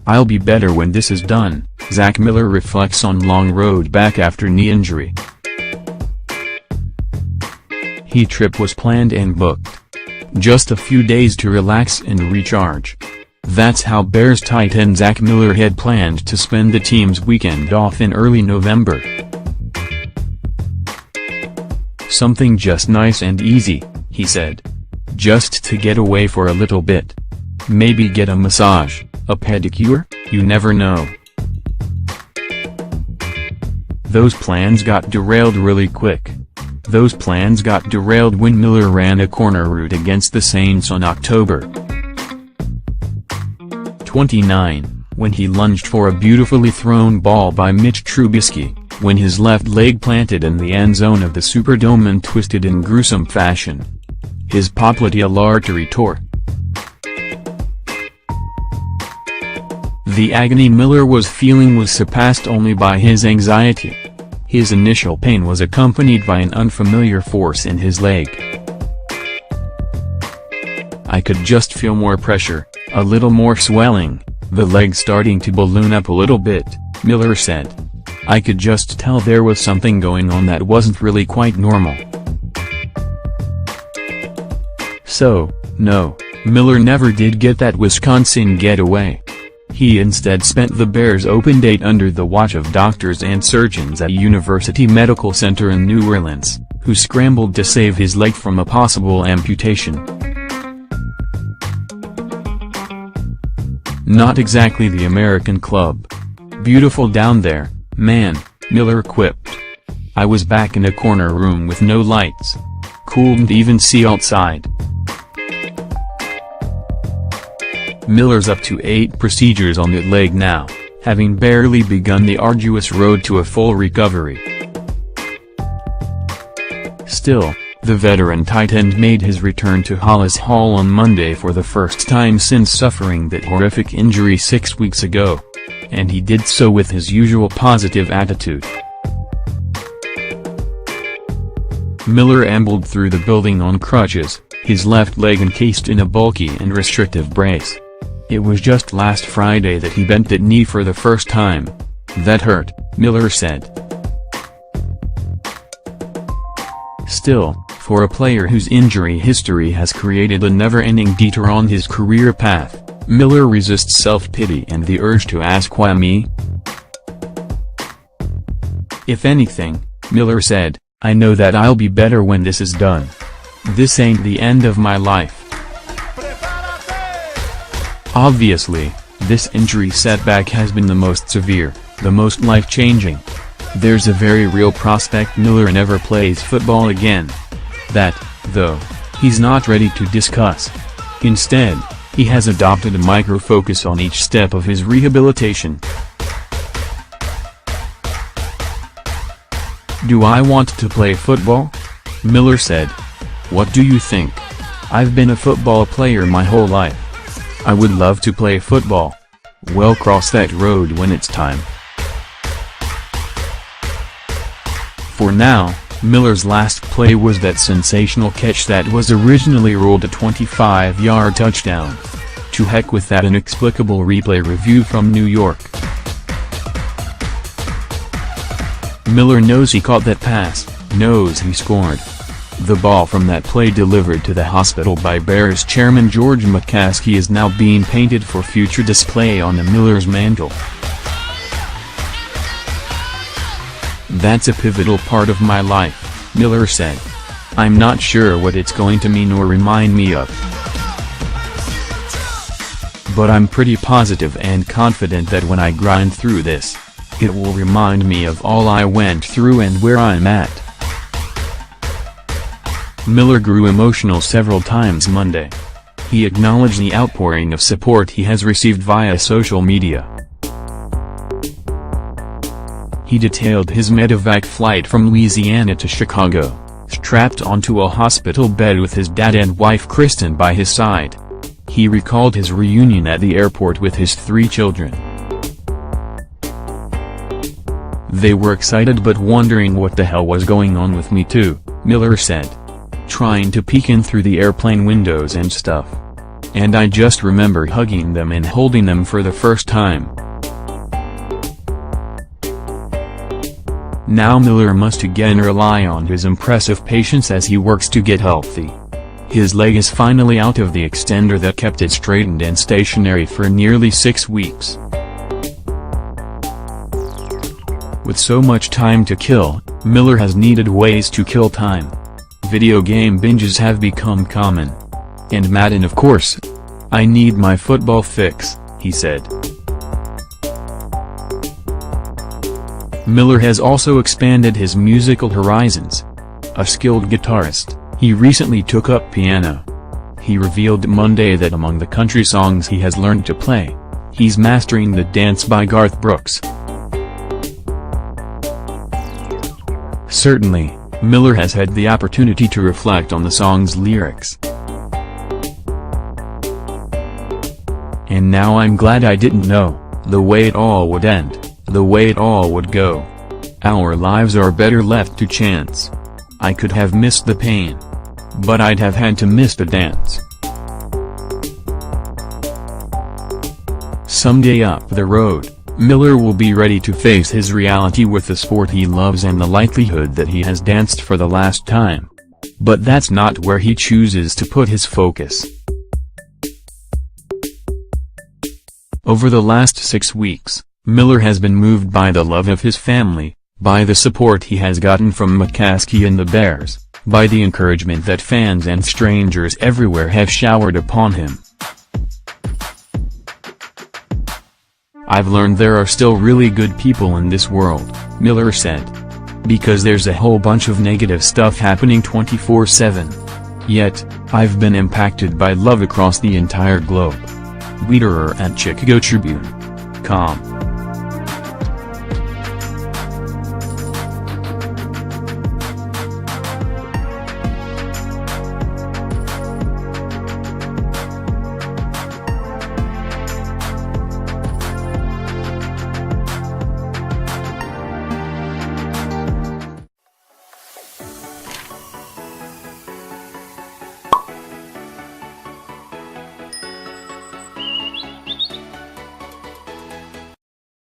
I'll be better when this is done, Zach Miller reflects on long road back after knee injury. His trip was planned and booked. Just a few days to relax and recharge. That's how Bears tight end Zach Miller had planned to spend the team's weekend off in early November. Something just nice and easy, he said. Just to get away for a little bit. Maybe get a massage, a pedicure, you never know. Those plans got derailed really quick. Those plans got derailed when Miller ran a corner route against the Saints on October 29, when he lunged for a beautifully thrown ball by Mitch Trubisky, when his left leg planted in the end zone of the Superdome and twisted in gruesome fashion. His popliteal artery tore. The agony Miller was feeling was surpassed only by his anxiety. His initial pain was accompanied by an unfamiliar force in his leg. I could just feel more pressure, a little more swelling, the leg starting to balloon up a little bit, Miller said. I could just tell there was something going on that wasn't really quite normal. So, no, Miller never did get that Wisconsin getaway. He instead spent the Bears' open date under the watch of doctors and surgeons at University Medical Center in New Orleans, who scrambled to save his leg from a possible amputation. Not exactly the American club. Beautiful down there, man, Miller quipped. I was back in a corner room with no lights. Couldn't even see outside. Miller's up to 8 procedures on that leg now, having barely begun the arduous road to a full recovery. Still, the veteran tight end made his return to Halas Hall on Monday for the first time since suffering that horrific injury 6 weeks ago. And he did so with his usual positive attitude. Miller ambled through the building on crutches, his left leg encased in a bulky and restrictive brace. It was just last Friday that he bent that knee for the first time. That hurt, Miller said. Still, for a player whose injury history has created a never-ending detour on his career path, Miller resists self-pity and the urge to ask why me? If anything, Miller said, I know that I'll be better when this is done. This ain't the end of my life. Obviously, this injury setback has been the most severe, the most life-changing. There's a very real prospect Miller never plays football again. That, though, he's not ready to discuss. Instead, he has adopted a micro-focus on each step of his rehabilitation. Do I want to play football? Miller said. What do you think? I've been a football player my whole life. I would love to play football. We'll cross that road when it's time. For now, Miller's last play was that sensational catch that was originally ruled a 25-yard touchdown. To heck with that inexplicable replay review from New York. Miller knows he caught that pass, knows he scored. The ball from that play delivered to the hospital by Bears chairman George McCaskey is now being painted for future display on the Miller's mantle. That's a pivotal part of my life, Miller said. I'm not sure what it's going to mean or remind me of. But I'm pretty positive and confident that when I grind through this, it will remind me of all I went through and where I'm at. Miller grew emotional several times Monday. He acknowledged the outpouring of support he has received via social media. He detailed his medevac flight from Louisiana to Chicago, strapped onto a hospital bed with his dad and wife Kristen by his side. He recalled his reunion at the airport with his 3 children. They were excited but wondering what the hell was going on with me too, Miller said. Trying to peek in through the airplane windows and stuff, And I just remember hugging them and holding them for the first time. Now Miller must again rely on his impressive patience as he works to get healthy. His leg is finally out of the extender that kept it straightened and stationary for nearly 6 weeks. With so much time to kill, Miller has needed ways to kill time. Video game binges have become common. And Madden, of course. "I need my football fix," he said. Miller has also expanded his musical horizons. A skilled guitarist, he recently took up piano. He revealed Monday that among the country songs he has learned to play, he's mastering The Dance by Garth Brooks. Certainly, Miller has had the opportunity to reflect on the song's lyrics. "And now I'm glad I didn't know, the way it all would end, the way it all would go. Our lives are better left to chance. I could have missed the pain. But I'd have had to miss the dance." Someday up the road, Miller will be ready to face his reality with the sport he loves and the likelihood that he has danced for the last time. But that's not where he chooses to put his focus. Over the last 6 weeks, Miller has been moved by the love of his family, by the support he has gotten from McCaskey and the Bears, by the encouragement that fans and strangers everywhere have showered upon him. "I've learned there are still really good people in this world," Miller said. "Because there's a whole bunch of negative stuff happening 24/7. Yet, I've been impacted by love across the entire globe." Wiederer at ChicagoTribune.com